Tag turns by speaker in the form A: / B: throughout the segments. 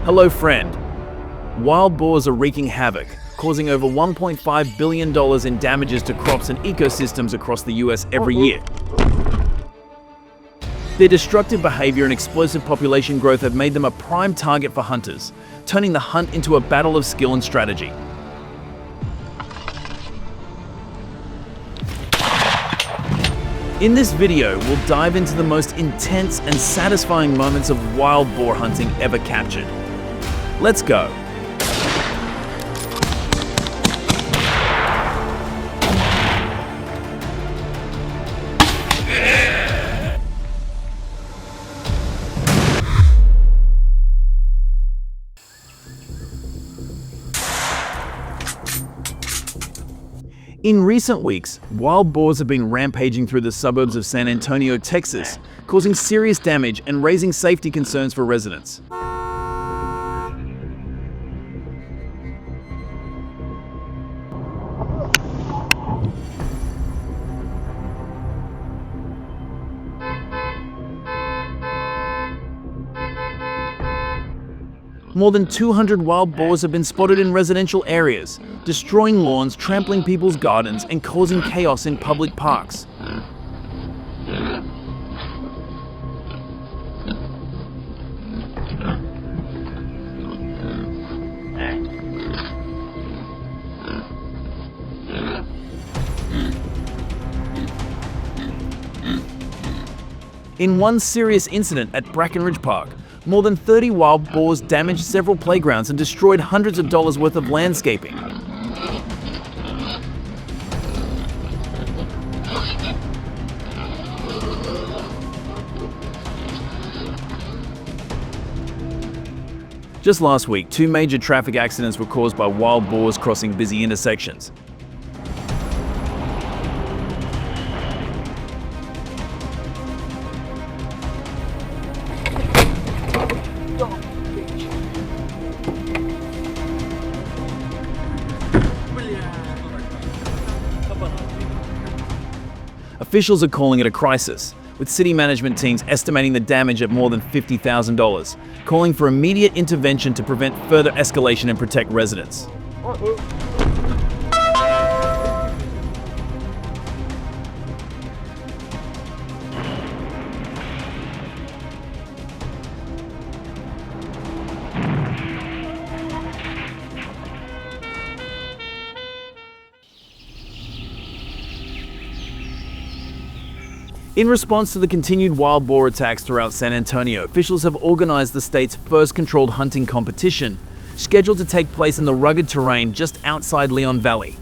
A: Hello friend. Wild boars are wreaking havoc, causing over $1.5 billion in damages to crops and ecosystems across the US every year. Their destructive behavior and explosive population growth have made them a prime target for hunters, turning the hunt into a battle of skill and strategy. In this video, we'll dive into the most intense and satisfying moments of wild boar hunting ever captured. Let's go. In recent weeks, wild boars have been rampaging through the suburbs of San Antonio, Texas, causing serious damage and raising safety concerns for residents. More than 200 wild boars have been spotted in residential areas, destroying lawns, trampling people's gardens, and causing chaos in public parks. In one serious incident at Brackenridge Park, more than 30 wild boars damaged several playgrounds and destroyed hundreds of dollars worth of landscaping. Just last week, 2 major traffic accidents were caused by wild boars crossing busy intersections. Officials are calling it a crisis, with city management teams estimating the damage at more than $50,000, calling for immediate intervention to prevent further escalation and protect residents. In response to the continued wild boar attacks throughout San Antonio, officials have organized the state's first controlled hunting competition, scheduled to take place in the rugged terrain just outside Leon Valley.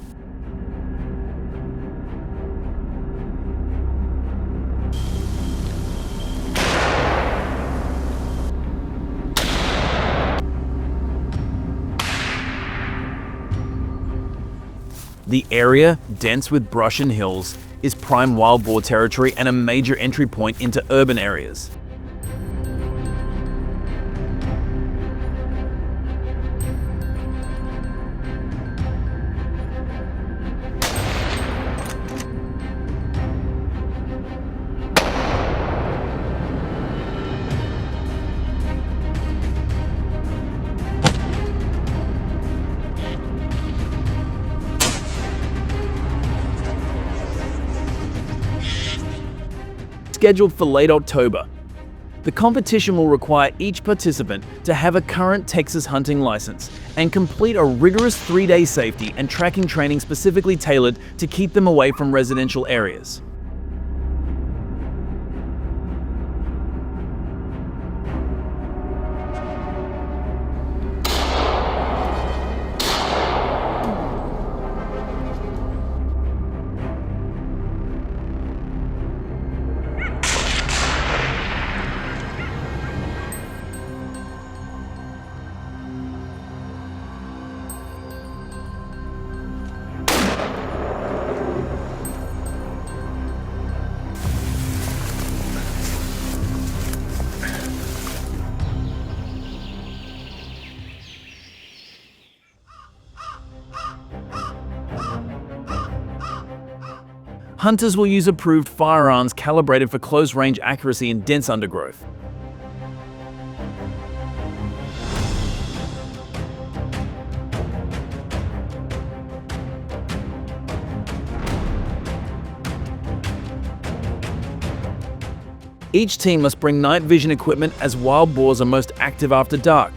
A: The area, dense with brush and hills, is prime wild boar territory and a major entry point into urban areas. Scheduled for late October. The competition will require each participant to have a current Texas hunting license and complete a rigorous 3-day safety and tracking training specifically tailored to keep them away from residential areas. Hunters will use approved firearms calibrated for close-range accuracy in dense undergrowth. Each team must bring night vision equipment as wild boars are most active after dark.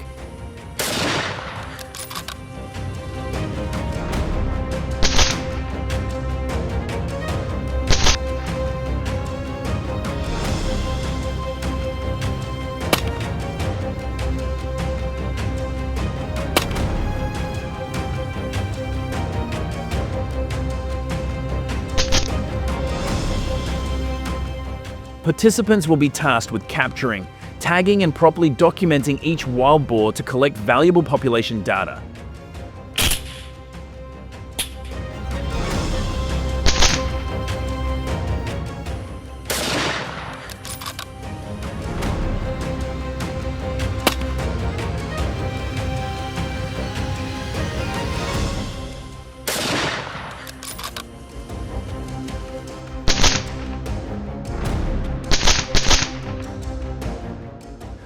A: Participants will be tasked with capturing, tagging and properly documenting each wild boar to collect valuable population data.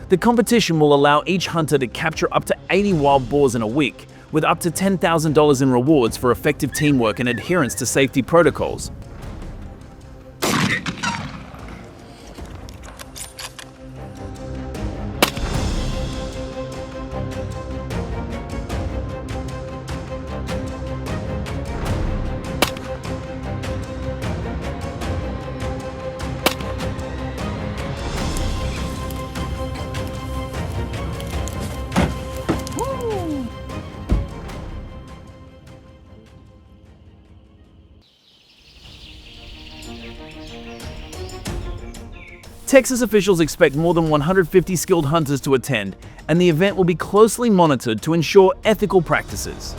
A: The competition will allow each hunter to capture up to 80 wild boars in a week, with up to $10,000 in rewards for effective teamwork and adherence to safety protocols. Texas officials expect more than 150 skilled hunters to attend, and the event will be closely monitored to ensure ethical practices.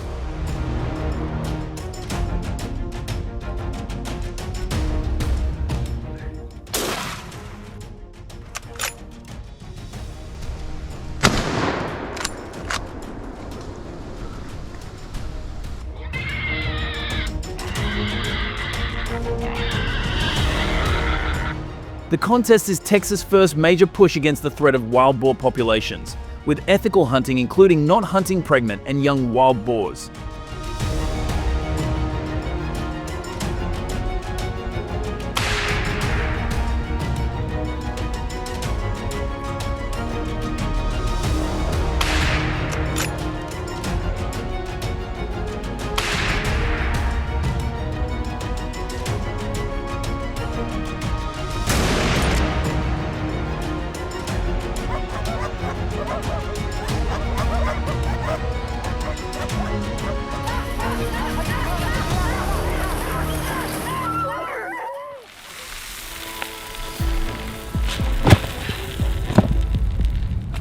A: The contest is Texas' first major push against the threat of wild boar populations, with ethical hunting including not hunting pregnant and young wild boars.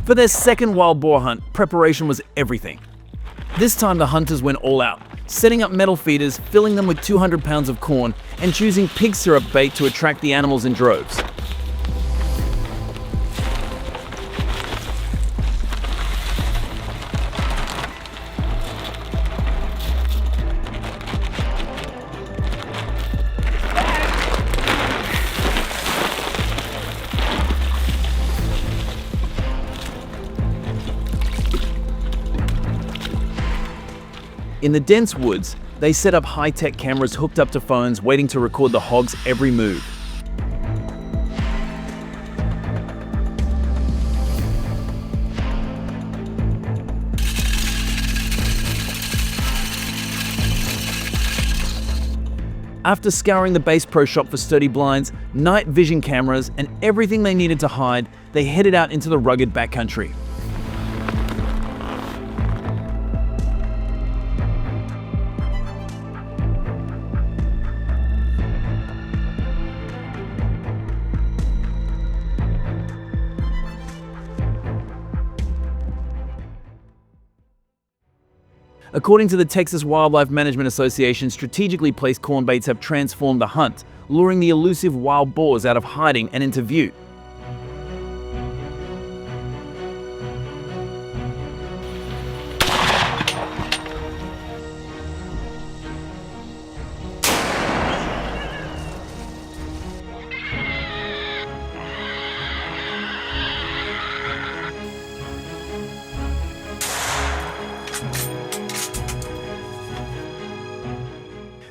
A: For their second wild boar hunt, preparation was everything. This time the hunters went all out, setting up metal feeders, filling them with 200 pounds of corn, and choosing pig syrup bait to attract the animals in droves. In the dense woods, they set up high-tech cameras hooked up to phones waiting to record the hog's every move. After scouring the Base Pro shop for sturdy blinds, night vision cameras, and everything they needed to hide, they headed out into the rugged backcountry. According to the Texas Wildlife Management Association, strategically placed corn baits have transformed the hunt, luring the elusive wild boars out of hiding and into view.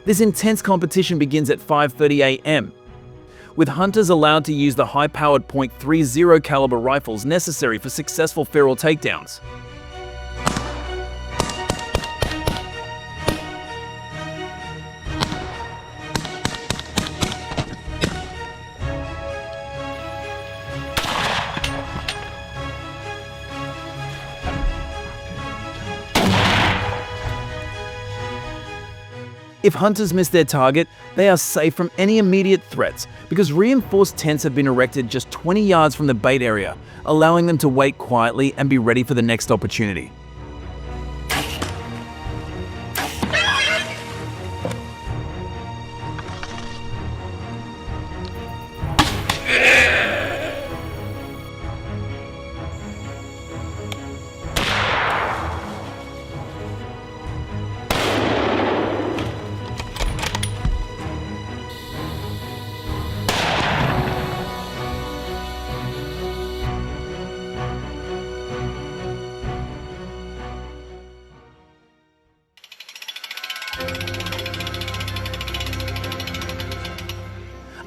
A: This intense competition begins at 5:30 a.m. with hunters allowed to use the high-powered .30 caliber rifles necessary for successful feral takedowns. If hunters miss their target, they are safe from any immediate threats because reinforced tents have been erected just 20 yards from the bait area, allowing them to wait quietly and be ready for the next opportunity.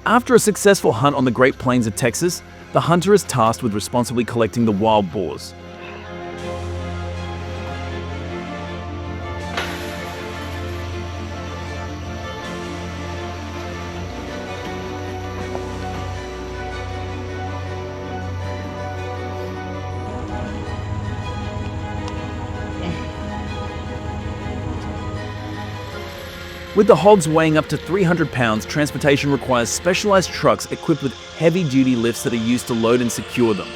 A: After a successful hunt on the Great Plains of Texas, the hunter is tasked with responsibly collecting the wild boars. With the hogs weighing up to 300 pounds, transportation requires specialized trucks equipped with heavy-duty lifts that are used to load and secure them.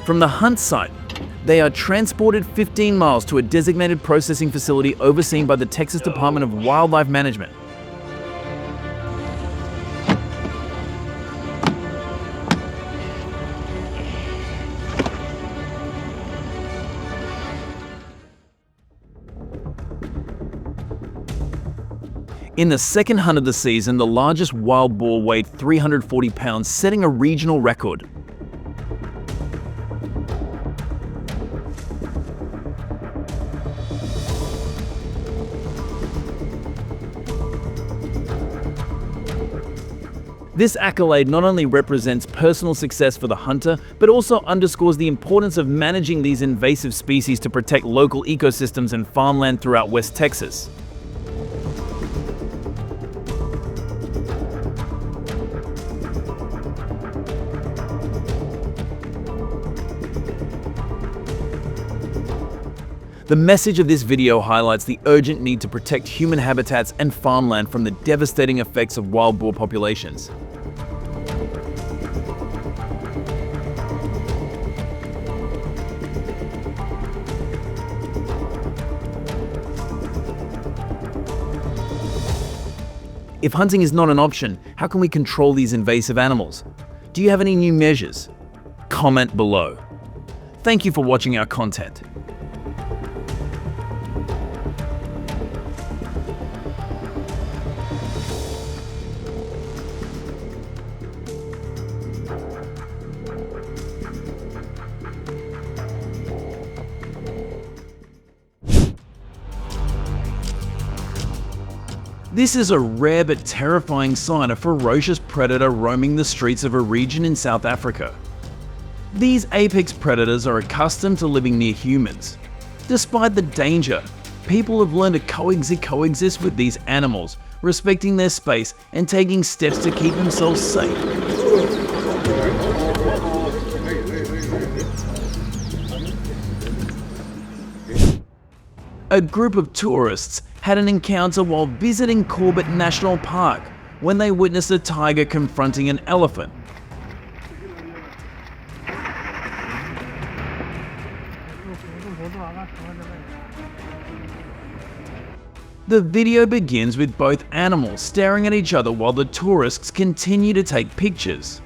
A: From the hunt site, they are transported 15 miles to a designated processing facility overseen by the Texas Department of Wildlife Management. In the second hunt of the season, the largest wild boar weighed 340 pounds, setting a regional record. This accolade not only represents personal success for the hunter, but also underscores the importance of managing these invasive species to protect local ecosystems and farmland throughout West Texas. The message of this video highlights the urgent need to protect human habitats and farmland from the devastating effects of wild boar populations. If hunting is not an option, how can we control these invasive animals? Do you have any new measures? Comment below. Thank you for watching our content. This is a rare but terrifying sign of a ferocious predator roaming the streets of a region in South Africa. These apex predators are accustomed to living near humans. Despite the danger, people have learned to coexist with these animals, respecting their space and taking steps to keep themselves safe. A group of tourists had an encounter while visiting Corbett National Park when they witnessed a tiger confronting an elephant. The video begins with both animals staring at each other while the tourists continue to take pictures.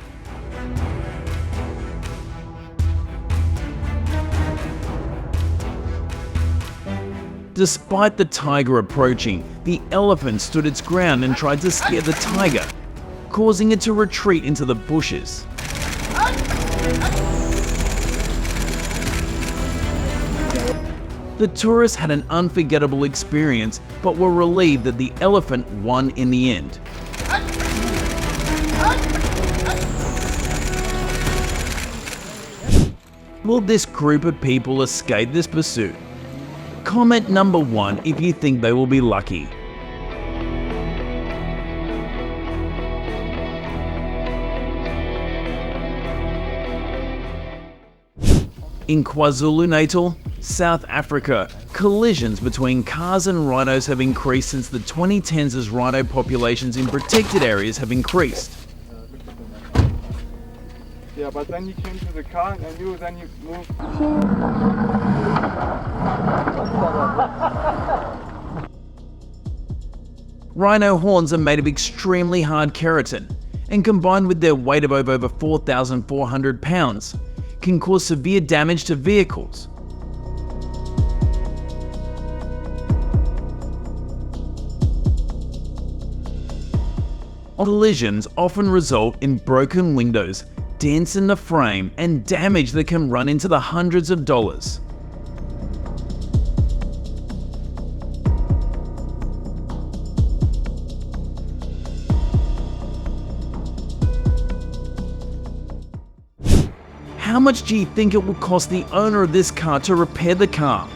A: Despite the tiger approaching, the elephant stood its ground and tried to scare the tiger. causing it to retreat into the bushes. The tourists had an unforgettable experience, but were relieved that the elephant won in the end. Will this group of people escape this pursuit? Comment number 1 if you think they will be lucky. In KwaZulu-Natal, South Africa, collisions between cars and rhinos have increased since the 2010s as rhino populations in protected areas have increased.
B: Yeah, but then you came to the car and I knew then you moved.
A: Rhino horns are made of extremely hard keratin, and combined with their weight of over 4,400 pounds, can cause severe damage to vehicles. Collisions often result in broken windows, dents in the frame, and damage that can run into the hundreds of dollars. How much do you think it will cost the owner of this car to repair the car?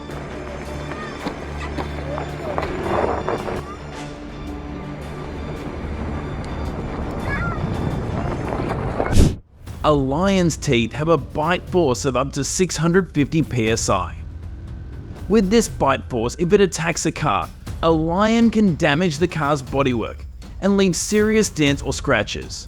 A: A lion's teeth have a bite force of up to 650 psi. With this bite force, if it attacks a car, a lion can damage the car's bodywork and leave serious dents or scratches.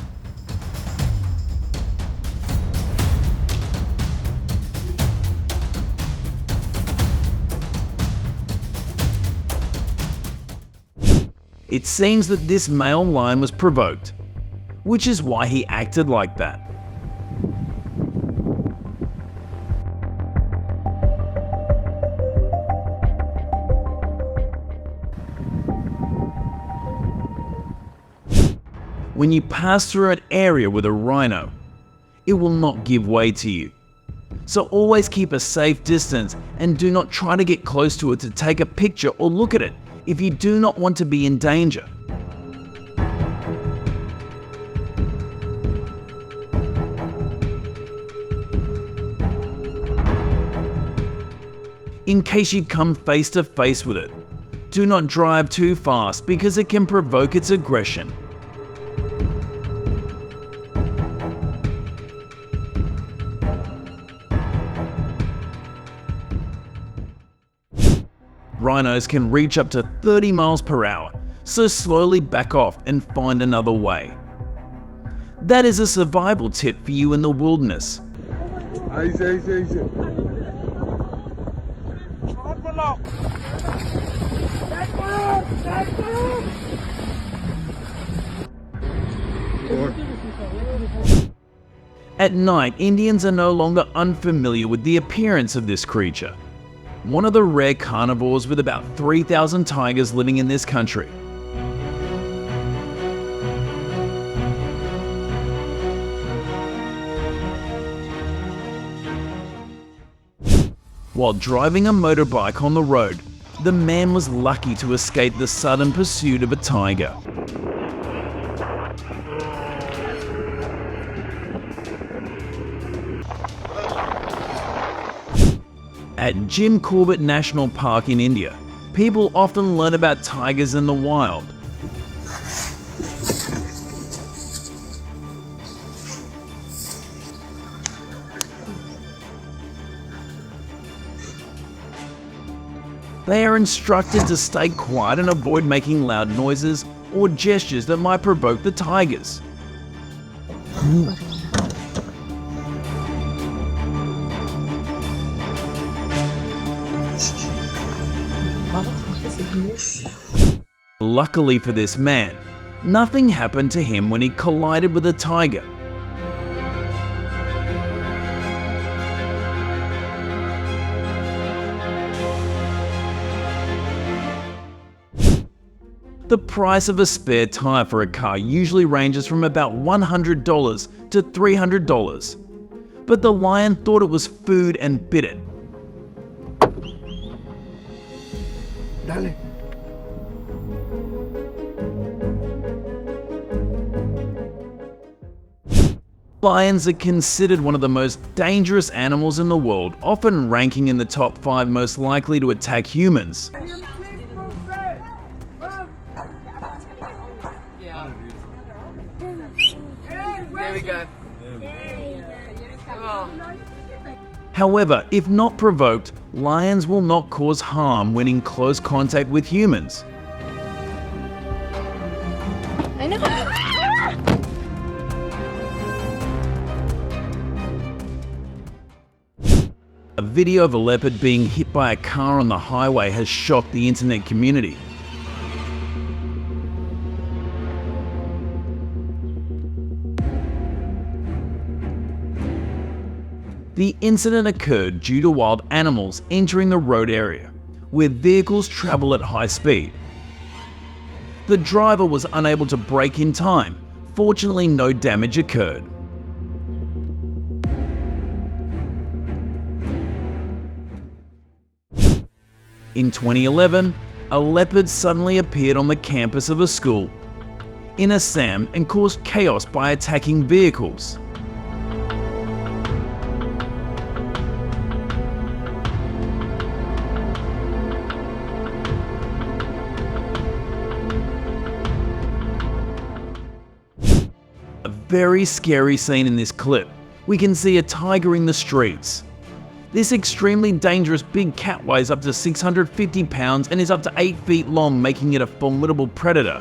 A: It seems that this male lion was provoked, which is why he acted like that. When you pass through an area with a rhino, it will not give way to you. So always keep a safe distance and do not try to get close to it to take a picture or look at it if you do not want to be in danger. In case you come face to face with it, do not drive too fast because it can provoke its aggression. Rhinos can reach up to 30 miles per hour, so slowly back off and find another way. That is a survival tip for you in the wilderness. At night, Indians are no longer unfamiliar with the appearance of this creature, one of the rare carnivores with about 3,000 tigers living in this country. While driving a motorbike on the road, the man was lucky to escape the sudden pursuit of a tiger. At Jim Corbett National Park in India, people often learn about tigers in the wild. They are instructed to stay quiet and avoid making loud noises or gestures that might provoke the tigers. Luckily for this man, nothing happened to him when he collided with a tiger. The price of a spare tire for a car usually ranges from about $100 to $300. But the lion thought it was food and bit it.
B: Dale.
A: Lions are considered one of the most dangerous animals in the world, often ranking in the top 5 most likely to attack humans.
C: There we go.
A: However, if not provoked, lions will not cause harm when in close contact with humans.
C: I know.
A: A video of a leopard being hit by a car on the highway has shocked the internet community. The incident occurred due to wild animals entering the road area, where vehicles travel at high speed. The driver was unable to brake in time. Fortunately, no damage occurred. In 2011, a leopard suddenly appeared on the campus of a school in Assam and caused chaos by attacking vehicles. A very scary scene in this clip. We can see a tiger in the streets. This extremely dangerous big cat weighs up to 650 pounds and is up to 8 feet long, making it a formidable predator.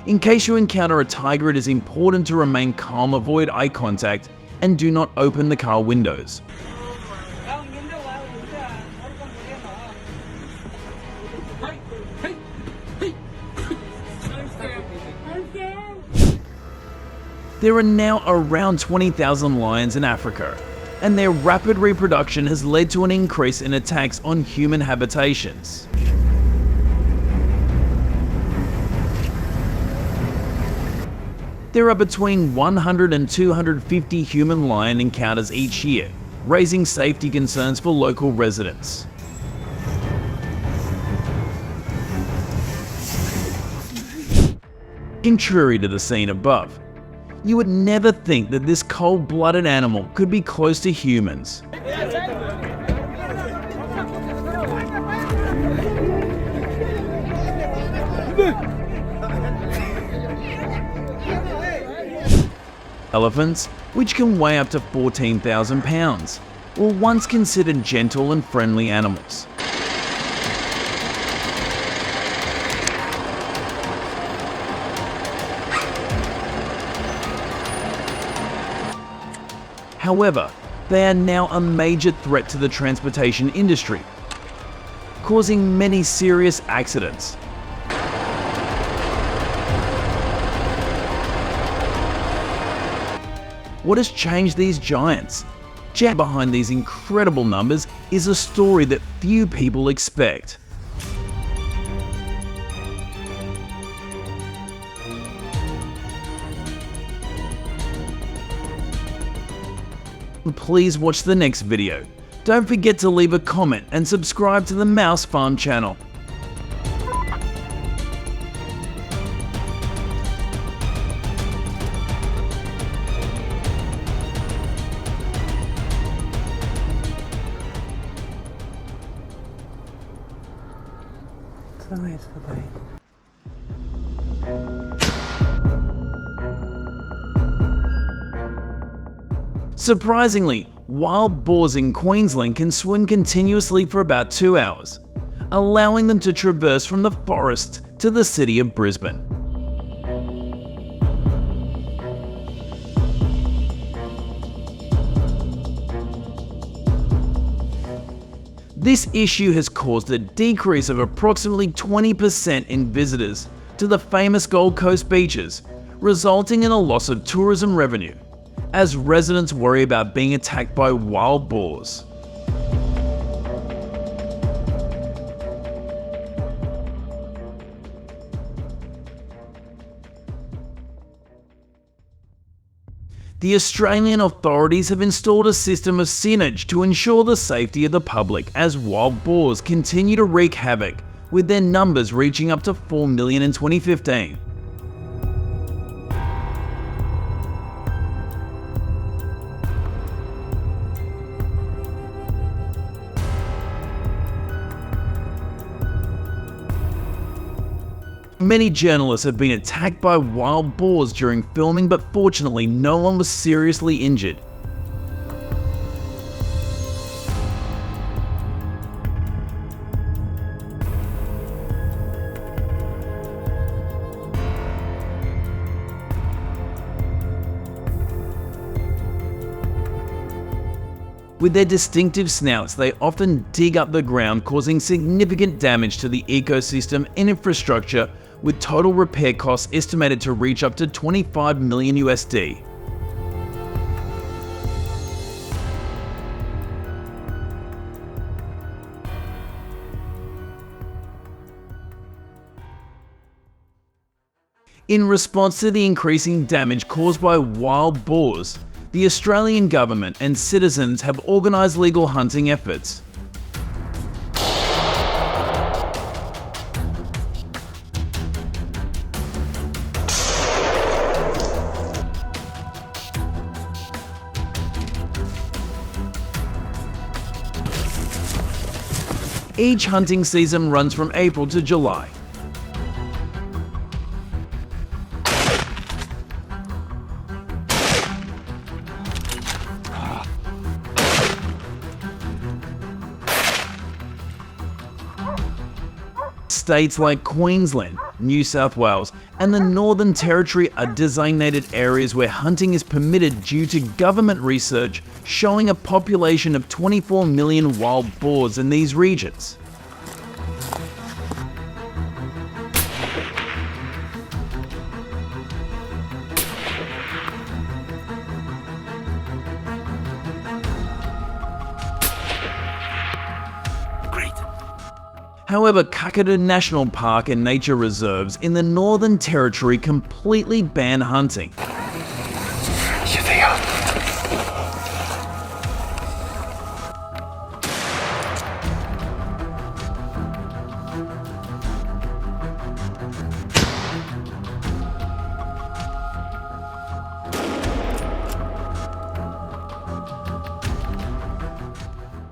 A: In case you encounter a tiger, it is important to remain calm, avoid eye contact, and do not open the car windows. There are now around 20,000 lions in Africa, and their rapid reproduction has led to an increase in attacks on human habitations. There are between 100 and 250 human lion encounters each year, raising safety concerns for local residents. Contrary to the scene above, you would never think that this cold-blooded animal could be close to humans. Elephants, which can weigh up to 14,000 pounds, were once considered gentle and friendly animals. However, they are now a major threat to the transportation industry, causing many serious accidents. What has changed these giants? Behind these incredible numbers is a story that few people expect. Please watch the next video. Don't forget to leave a comment and subscribe to the Mouse Farm channel. Surprisingly, wild boars in Queensland can swim continuously for about 2 hours, allowing them to traverse from the forest to the city of Brisbane. This issue has caused a decrease of approximately 20% in visitors to the famous Gold Coast beaches, resulting in a loss of tourism revenue, as residents worry about being attacked by wild boars. The Australian authorities have installed a system of signage to ensure the safety of the public as wild boars continue to wreak havoc, with their numbers reaching up to 4 million in 2015. Many journalists have been attacked by wild boars during filming, but fortunately no one was seriously injured. With their distinctive snouts, they often dig up the ground, causing significant damage to the ecosystem and infrastructure, with total repair costs estimated to reach up to 25 million USD. In response to the increasing damage caused by wild boars, the Australian government and citizens have organised legal hunting efforts. Each hunting season runs from April to July. States like Queensland, New South Wales, and the Northern Territory are designated areas where hunting is permitted due to government research showing a population of 24 million wild boars in these regions. However, Kakadu National Park and nature reserves in the Northern Territory completely ban hunting.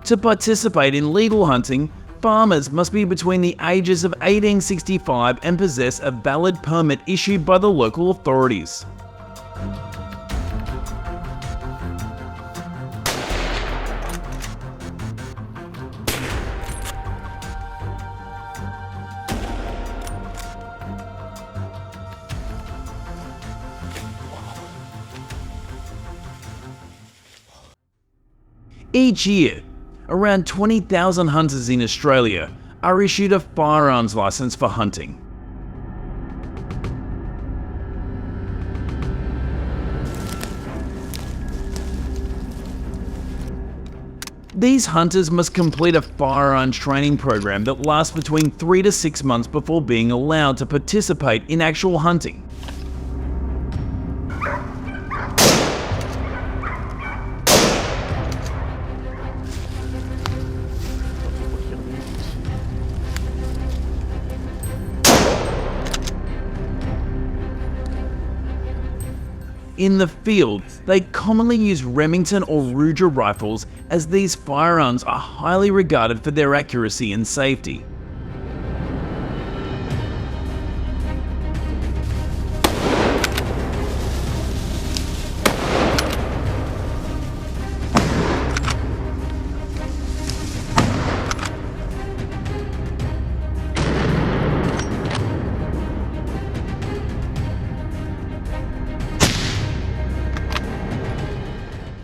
A: To participate in legal hunting, farmers must be between the ages of 1865 and possess a valid permit issued by the local authorities. Each year, around 20,000 hunters in Australia are issued a firearms license for hunting. These hunters must complete a firearms training program that lasts between 3 to 6 months before being allowed to participate in actual hunting. In the field, they commonly use Remington or Ruger rifles, as these firearms are highly regarded for their accuracy and safety.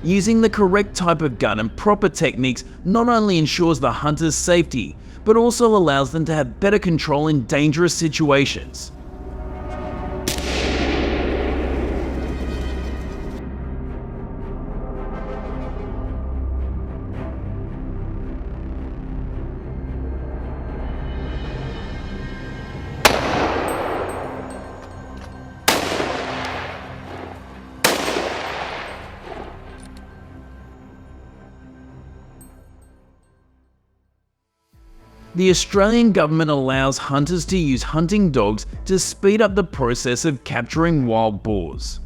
A: Using the correct type of gun and proper techniques not only ensures the hunter's safety, but also allows them to have better control in dangerous situations. The Australian government allows hunters to use hunting dogs to speed up the process of capturing wild boars.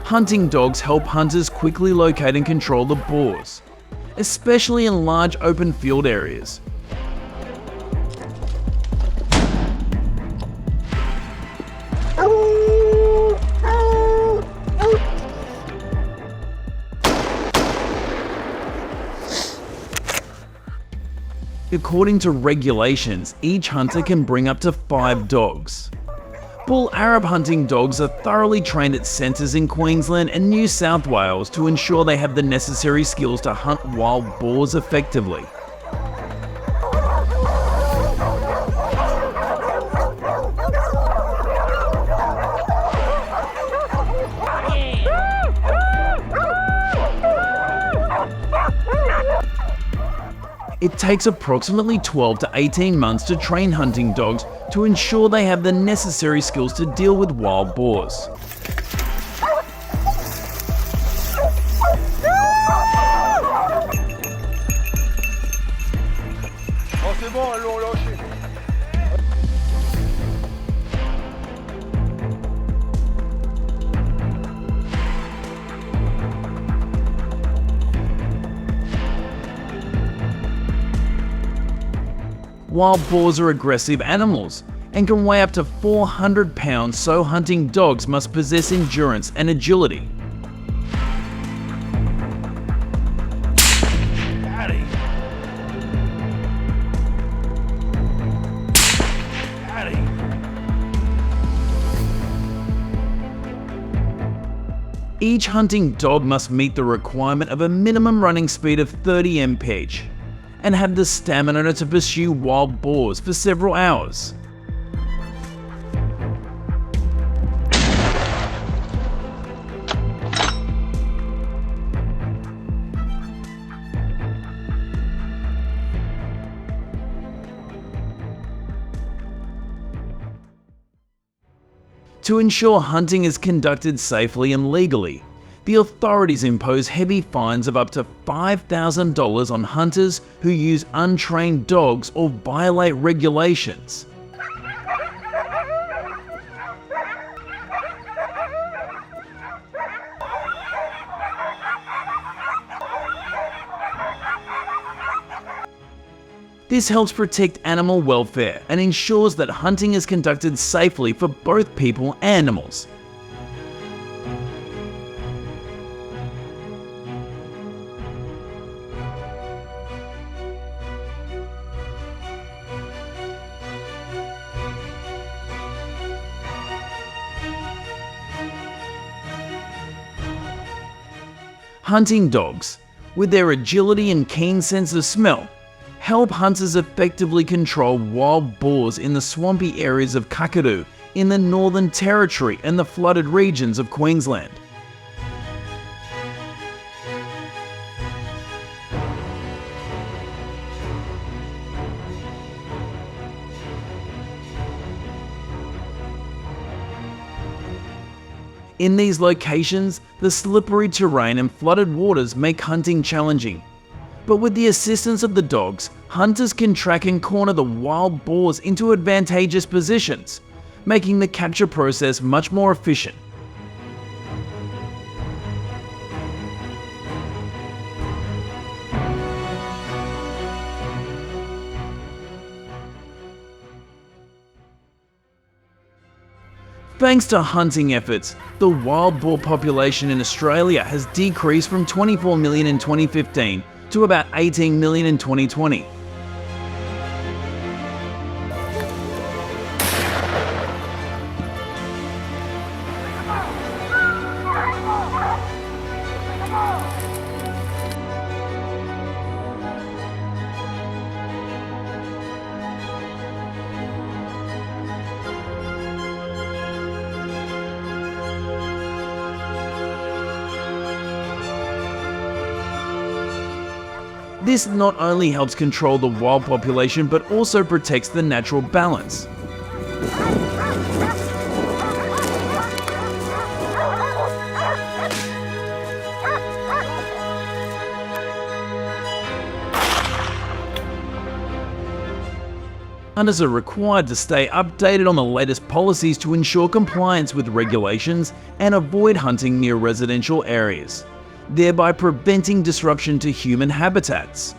A: Hunting dogs help hunters quickly locate and control the boars, especially in large open field areas. According to regulations, each hunter can bring up to 5 dogs. Bull Arab hunting dogs are thoroughly trained at centres in Queensland and New South Wales to ensure they have the necessary skills to hunt wild boars effectively. It takes approximately 12 to 18 months to train hunting dogs to ensure they have the necessary skills to deal with wild boars. Wild boars are aggressive animals and can weigh up to 400 pounds, so hunting dogs must possess endurance and agility. Each hunting dog must meet the requirement of a minimum running speed of 30 mph and have the stamina to pursue wild boars for several hours. To ensure hunting is conducted safely and legally, the authorities impose heavy fines of up to $5,000 on hunters who use untrained dogs or violate regulations. This helps protect animal welfare and ensures that hunting is conducted safely for both people and animals. Hunting dogs, with their agility and keen sense of smell, help hunters effectively control wild boars in the swampy areas of Kakadu in the Northern Territory and the flooded regions of Queensland. In these locations, the slippery terrain and flooded waters make hunting challenging. But with the assistance of the dogs, hunters can track and corner the wild boars into advantageous positions, making the capture process much more efficient. Thanks to hunting efforts, the wild boar population in Australia has decreased from 24 million in 2015 to about 18 million in 2020. This not only helps control the wild population, but also protects the natural balance. Hunters are required to stay updated on the latest policies to ensure compliance with regulations and avoid hunting near residential areas, thereby preventing disruption to human habitats.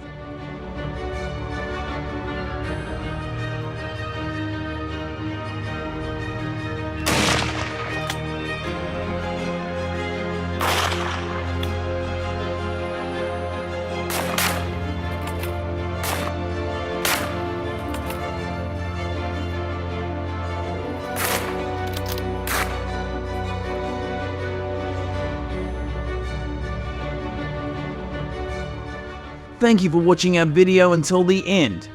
A: Thank you for watching our video until the end.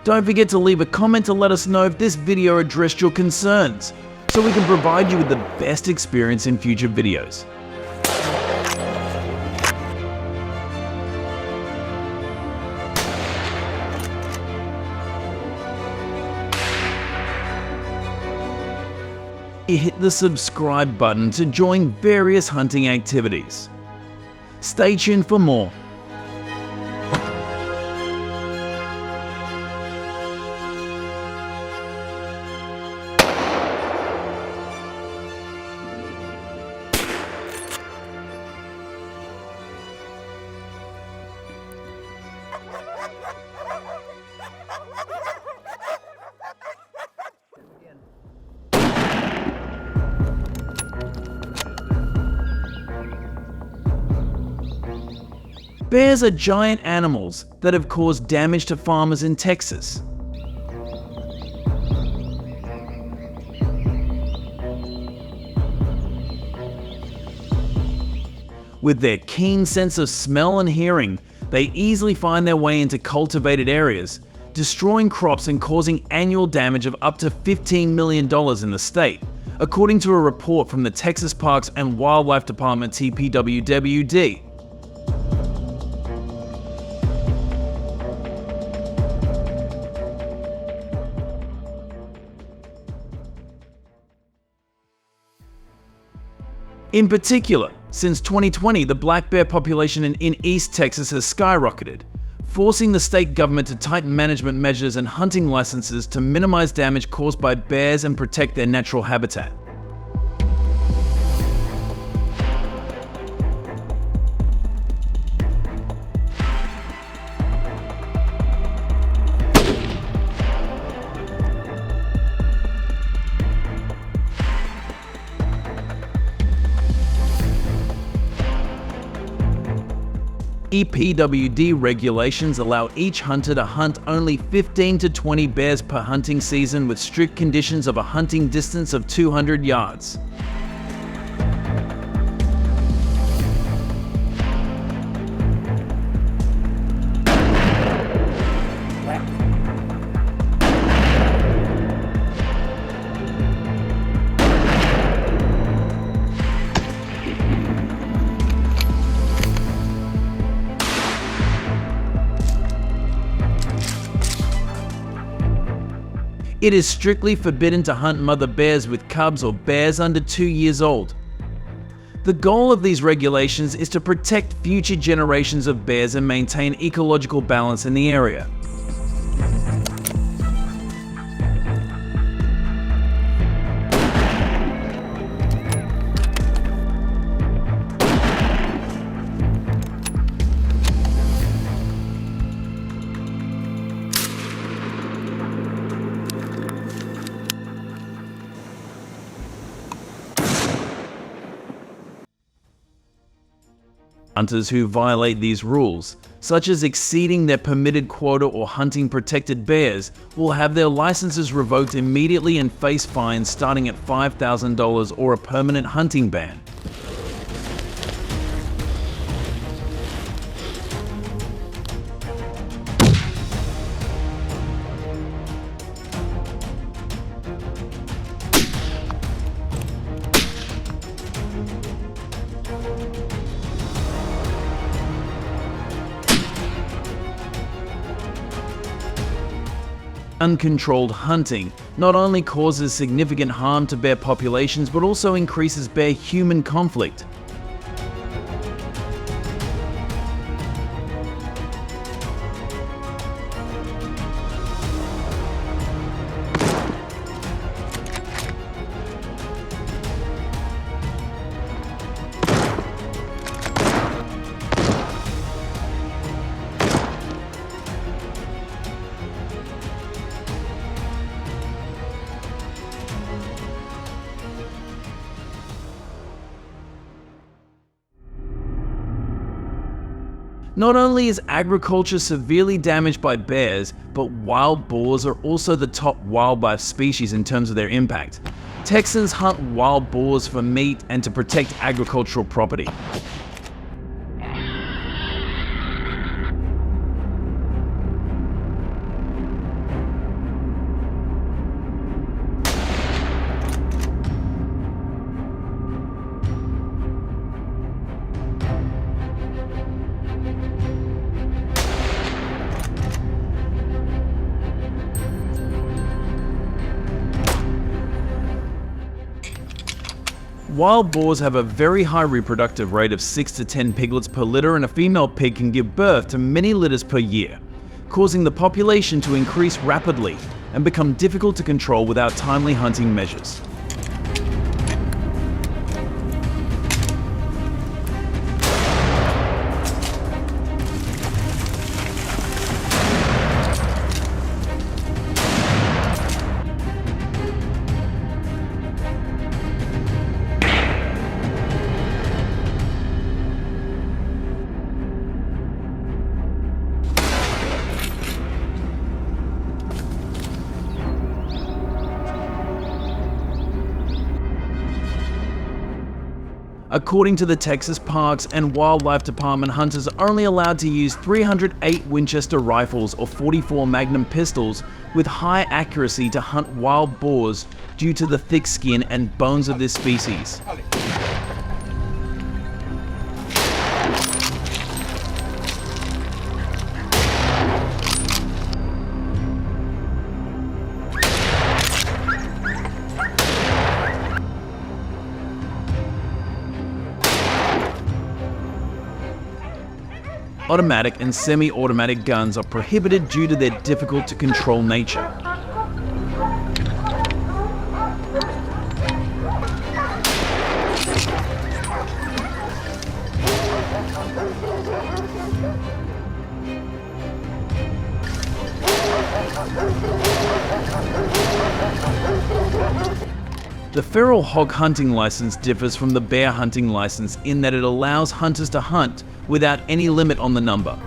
A: Don't forget to leave a comment to let us know if this video addressed your concerns, so we can provide you with the best experience in future videos. Hit the subscribe button to join various hunting activities. Stay tuned for more. Bears are giant animals that have caused damage to farmers in Texas. With their keen sense of smell and hearing, they easily find their way into cultivated areas, destroying crops and causing annual damage of up to $15 million in the state, according to a report from the Texas Parks and Wildlife Department (TPWWD). In particular, since 2020, the black bear population in East Texas has skyrocketed, forcing the state government to tighten management measures and hunting licenses to minimize damage caused by bears and protect their natural habitat. EPWD regulations allow each hunter to hunt only 15 to 20 bears per hunting season with strict conditions of a hunting distance of 200 yards. It is strictly forbidden to hunt mother bears with cubs or bears under 2 years old. The goal of these regulations is to protect future generations of bears and maintain ecological balance in the area. Hunters who violate these rules, such as exceeding their permitted quota or hunting protected bears, will have their licenses revoked immediately and face fines starting at $5,000 or a permanent hunting ban. Uncontrolled hunting not only causes significant harm to bear populations but also increases bear-human conflict. Not only is agriculture severely damaged by bears, but wild boars are also the top wildlife species in terms of their impact. Texans hunt wild boars for meat and to protect agricultural property. Wild boars have a very high reproductive rate of 6 to 10 piglets per litter, and a female pig can give birth to many litters per year, causing the population to increase rapidly and become difficult to control without timely hunting measures. According to the Texas Parks and Wildlife Department, hunters are only allowed to use 308 Winchester rifles or 44 Magnum pistols with high accuracy to hunt wild boars due to the thick skin and bones of this species. Automatic and semi-automatic guns are prohibited due to their difficult to control nature. The feral hog hunting license differs from the bear hunting license in that it allows hunters to hunt without any limit on the number.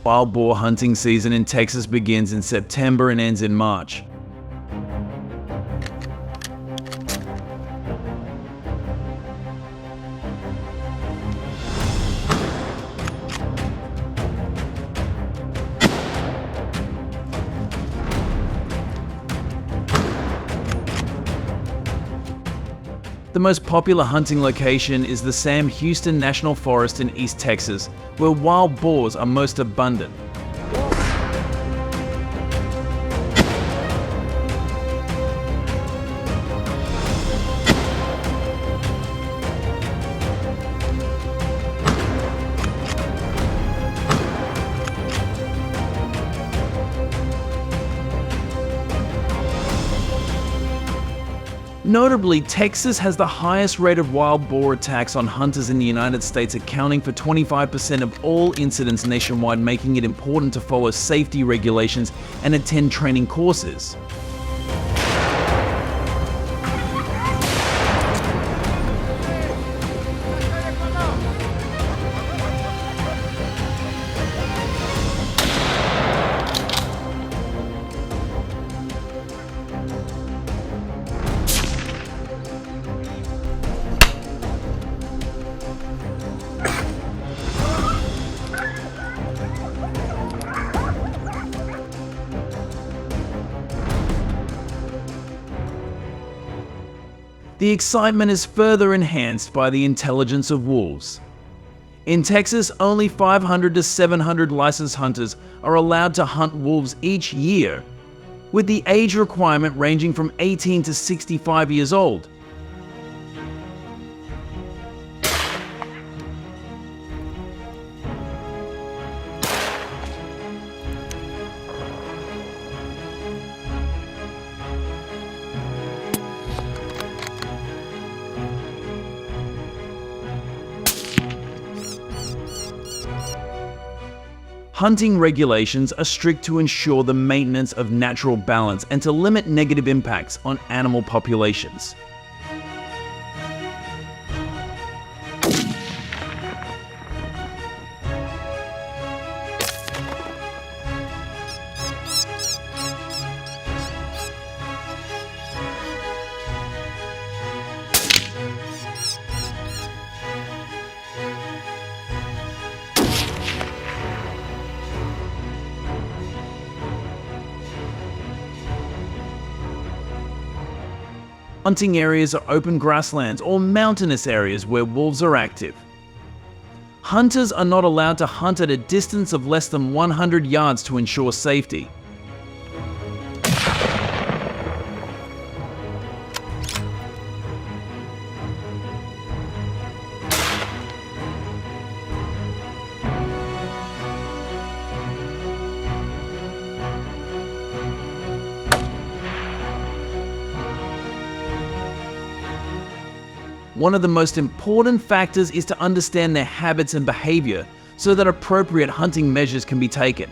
A: Wild boar hunting season in Texas begins in September and ends in March. The most popular hunting location is the Sam Houston National Forest in East Texas, where wild boars are most abundant. Notably, Texas has the highest rate of wild boar attacks on hunters in the United States, accounting for 25% of all incidents nationwide, making it important to follow safety regulations and attend training courses. The excitement is further enhanced by the intelligence of wolves. In Texas, only 500 to 700 licensed hunters are allowed to hunt wolves each year, with the age requirement ranging from 18 to 65 years old. Hunting regulations are strict to ensure the maintenance of natural balance and to limit negative impacts on animal populations. Hunting areas are open grasslands or mountainous areas where wolves are active. Hunters are not allowed to hunt at a distance of less than 100 yards to ensure safety. One of the most important factors is to understand their habits and behavior so that appropriate hunting measures can be taken.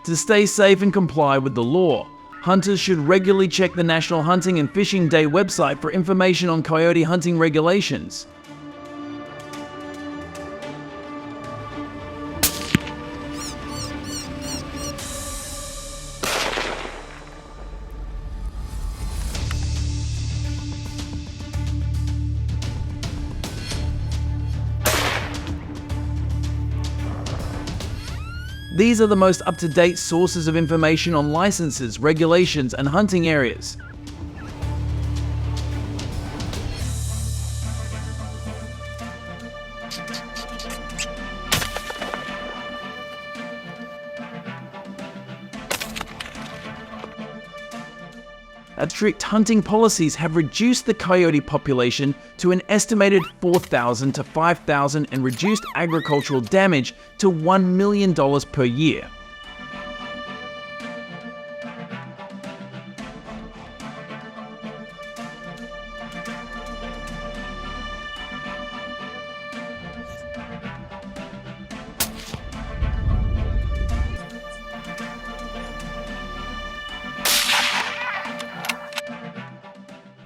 A: To stay safe and comply with the law, hunters should regularly check the National Hunting and Fishing Day website for information on coyote hunting regulations. These are the most up-to-date sources of information on licenses, regulations, and hunting areas. Strict hunting policies have reduced the coyote population to an estimated 4,000 to 5,000 and reduced agricultural damage to $1 million per year.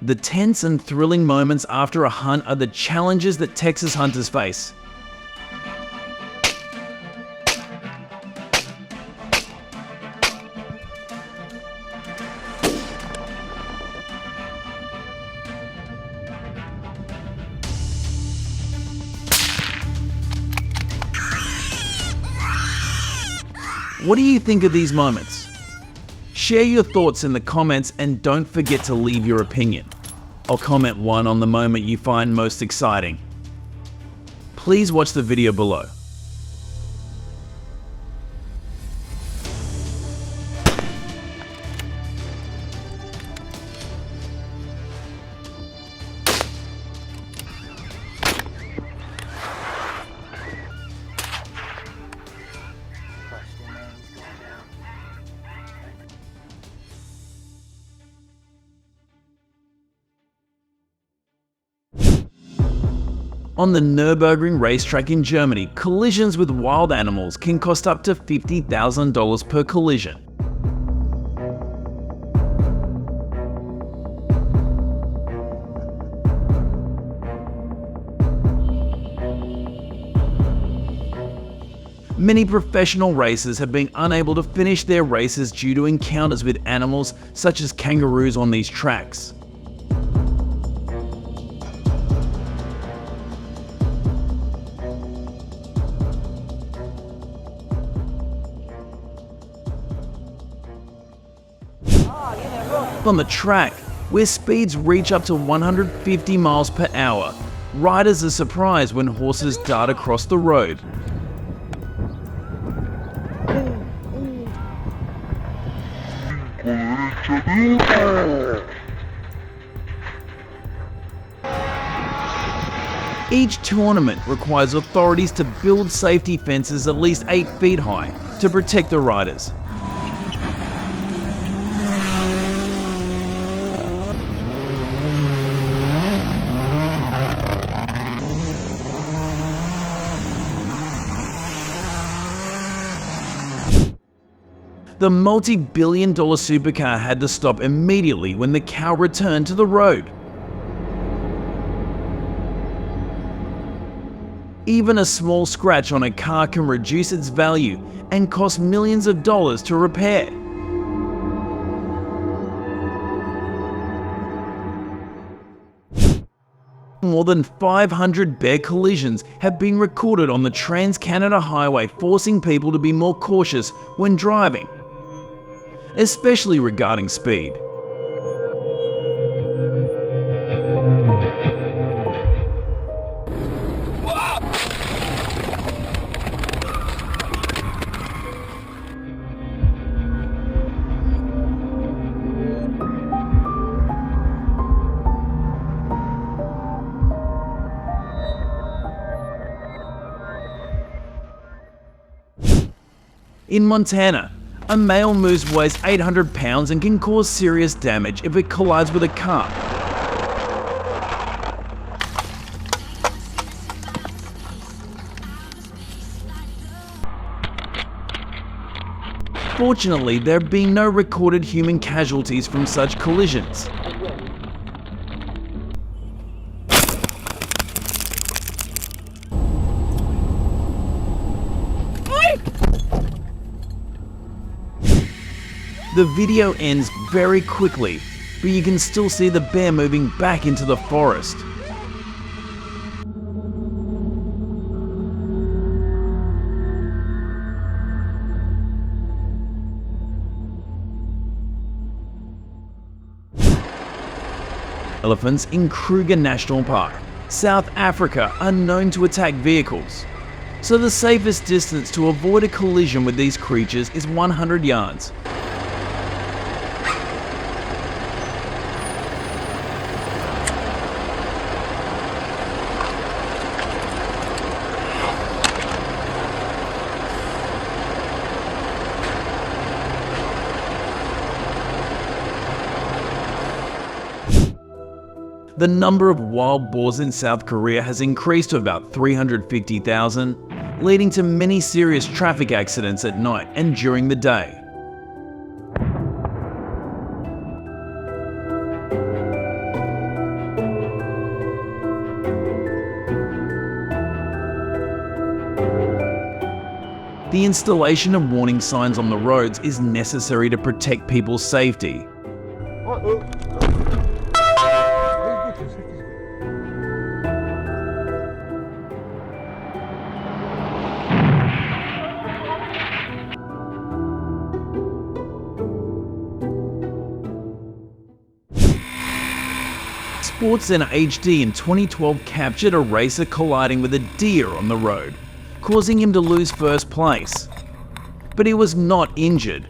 A: The tense and thrilling moments after a hunt are the challenges that Texas hunters face. What do you think of these moments? Share your thoughts in the comments and don't forget to leave your opinion. I'll comment one on the moment you find most exciting. Please watch the video below. On the Nürburgring racetrack in Germany, collisions with wild animals can cost up to $50,000 per collision. Many professional racers have been unable to finish their races due to encounters with animals such as kangaroos on these tracks. On the track, where speeds reach up to 150 miles per hour, riders are surprised when horses dart across the road. Each tournament requires authorities to build safety fences at least 8 feet high to protect the riders. The multi-billion-dollar supercar had to stop immediately when the cow returned to the road. Even a small scratch on a car can reduce its value and cost millions of dollars to repair. More than 500 bear collisions have been recorded on the Trans-Canada Highway, forcing people to be more cautious when driving, especially regarding speed. In Montana, a male moose weighs 800 pounds and can cause serious damage if it collides with a car. Fortunately, there have been no recorded human casualties from such collisions. The video ends very quickly, but you can still see the bear moving back into the forest. Elephants in Kruger National Park, South Africa, are known to attack vehicles. So the safest distance to avoid a collision with these creatures is 100 yards. The number of wild boars in South Korea has increased to about 350,000, leading to many serious traffic accidents at night and during the day. The installation of warning signs on the roads is necessary to protect people's safety. SportsCenter HD in 2012 captured a racer colliding with a deer on the road, causing him to lose first place. But he was not injured.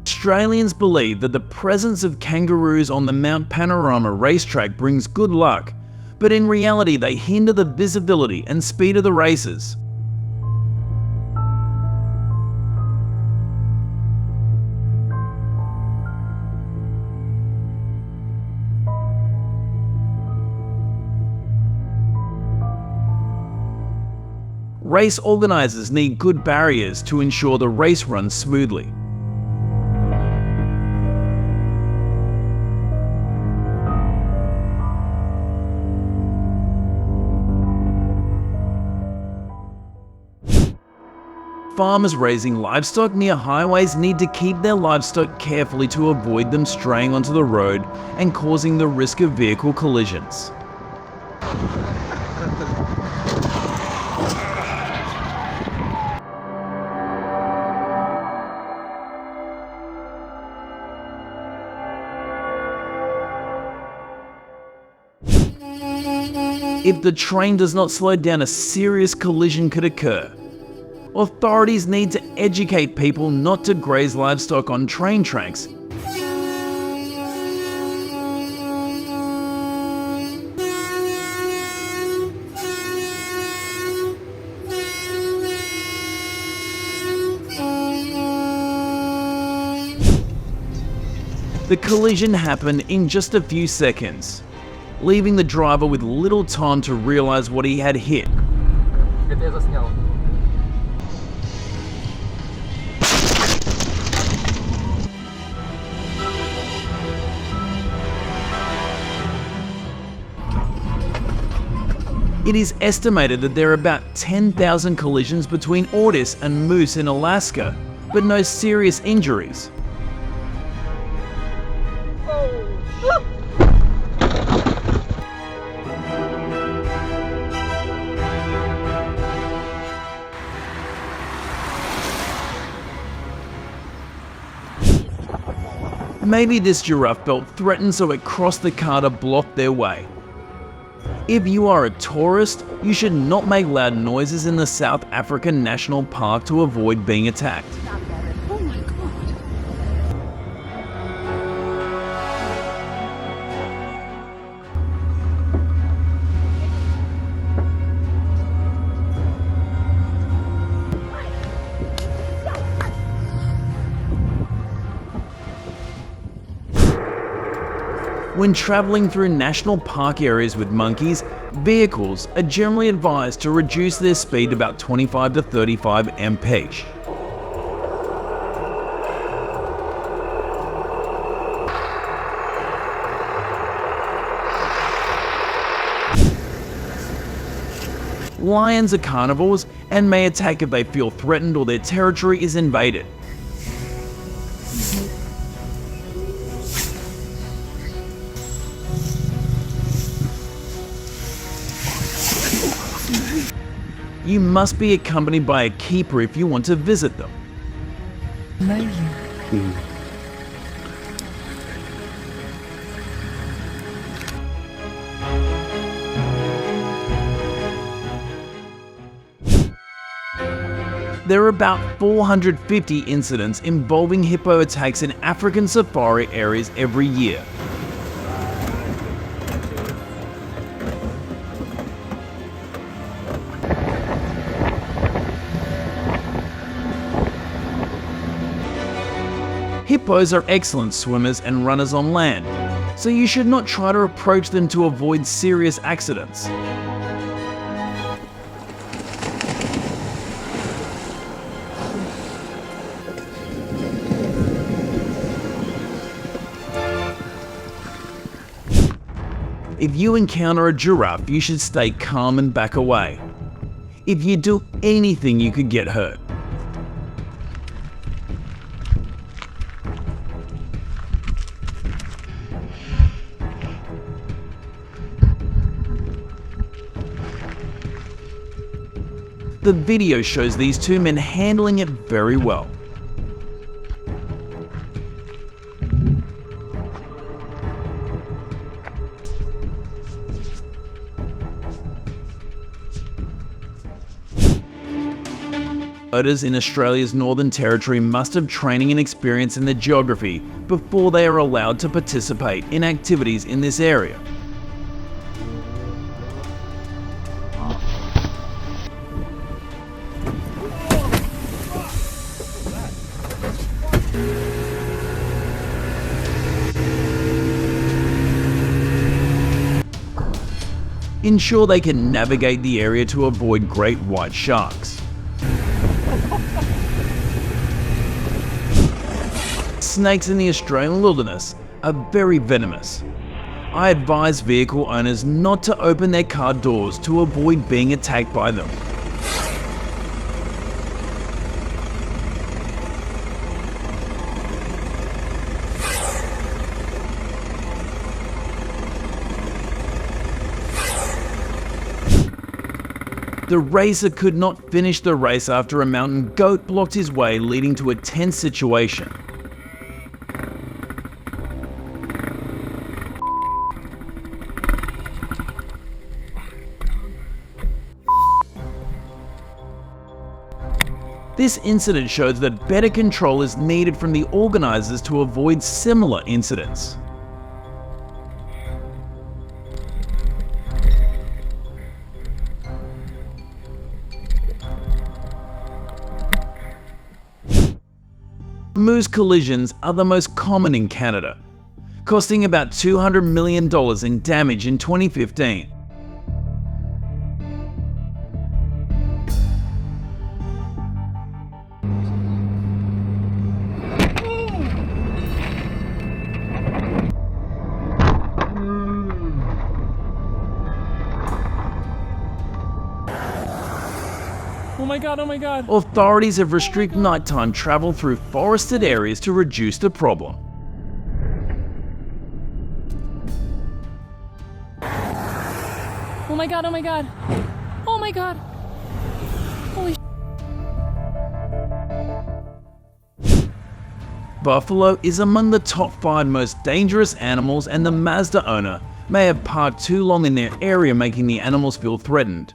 A: Australians believe that the presence of kangaroos on the Mount Panorama racetrack brings good luck, but in reality they hinder the visibility and speed of the races. Race organizers need good barriers to ensure the race runs smoothly. Farmers raising livestock near highways need to keep their livestock carefully to avoid them straying onto the road and causing the risk of vehicle collisions. If the train does not slow down, a serious collision could occur. Authorities need to educate people not to graze livestock on train tracks. The collision happened in just a few seconds, leaving the driver with little time to realize what he had hit. It is estimated that there are about 10,000 collisions between ortis and moose in Alaska, but no serious injuries. Maybe this giraffe felt threatened, so it crossed the car to block their way. If you are a tourist, you should not make loud noises in the South African National Park to avoid being attacked.
C: Oh my God.
A: When traveling through national park areas with monkeys, vehicles are generally advised to reduce their speed about 25 to 35 mph. Lions are carnivores and may attack if they feel threatened or their territory is invaded. You must be accompanied by a keeper if you want to visit them.
C: Amazing.
A: There are about 450 incidents involving hippo attacks in African safari areas every year. Hippos are excellent swimmers and runners on land, so you should not try to approach them to avoid serious accidents. If you encounter a giraffe, you should stay calm and back away. If you do anything, you could get hurt. The video shows these two men handling it very well. Otters in Australia's Northern Territory must have training and experience in the geography before they are allowed to participate in activities in this area. ensure they can navigate the area to avoid great white sharks. Snakes in the Australian wilderness are very venomous. I advise vehicle owners not to open their car doors to avoid being attacked by them. The racer could not finish the race after a mountain goat blocked his way, leading to a tense situation. This incident shows that better control is needed from the organizers to avoid similar incidents. Moose collisions are the most common in Canada, costing about $200 million in damage in 2015.
D: Oh my god, oh my god.
A: Authorities have restricted nighttime travel through forested areas to reduce the problem.
D: Oh my god, oh my god. Oh my god. Holy
A: Buffalo is among the top 5 most dangerous animals, and the Mazda owner may have parked too long in their area, making the animals feel threatened.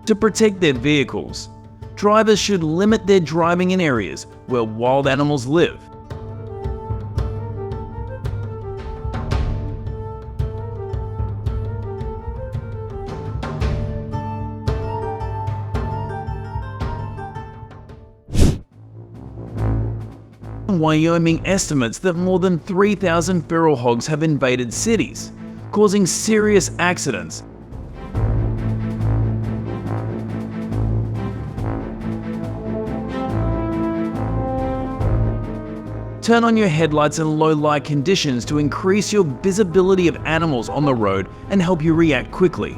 A: To protect their vehicles, drivers should limit their driving in areas where wild animals live. Wyoming estimates that more than 3,000 feral hogs have invaded cities, causing serious accidents. Turn on your headlights in low light conditions to increase your visibility of animals on the road and help you react quickly.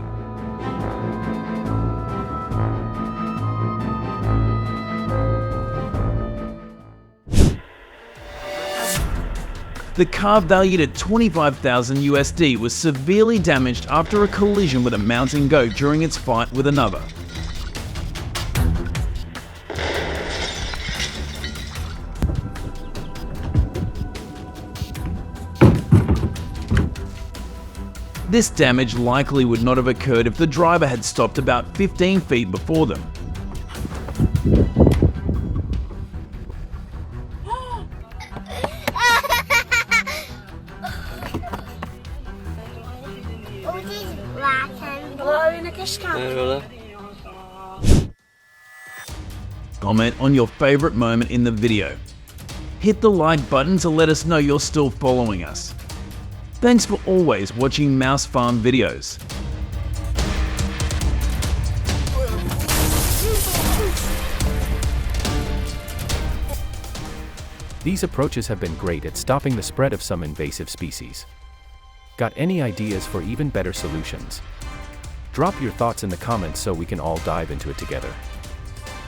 A: The car, valued at $25,000 USD, was severely damaged after a collision with a mountain goat during its fight with another. This damage likely would not have occurred if the driver had stopped about 15 feet before them. Comment on your favorite moment in the video. Hit the like button to let us know you're still following us. Thanks for always watching mousefarm videos.
E: These approaches have been great at stopping the spread of some invasive species. Got any ideas for even better solutions? Drop your thoughts in the comments so we can all dive into it together.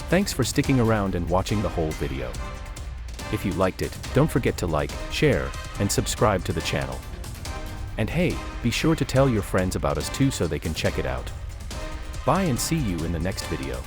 E: Thanks for sticking around and watching the whole video. If you liked it, don't forget to like, share, and subscribe to the channel. And hey, be sure to tell your friends about us too so they can check it out. Bye and see you in the next video.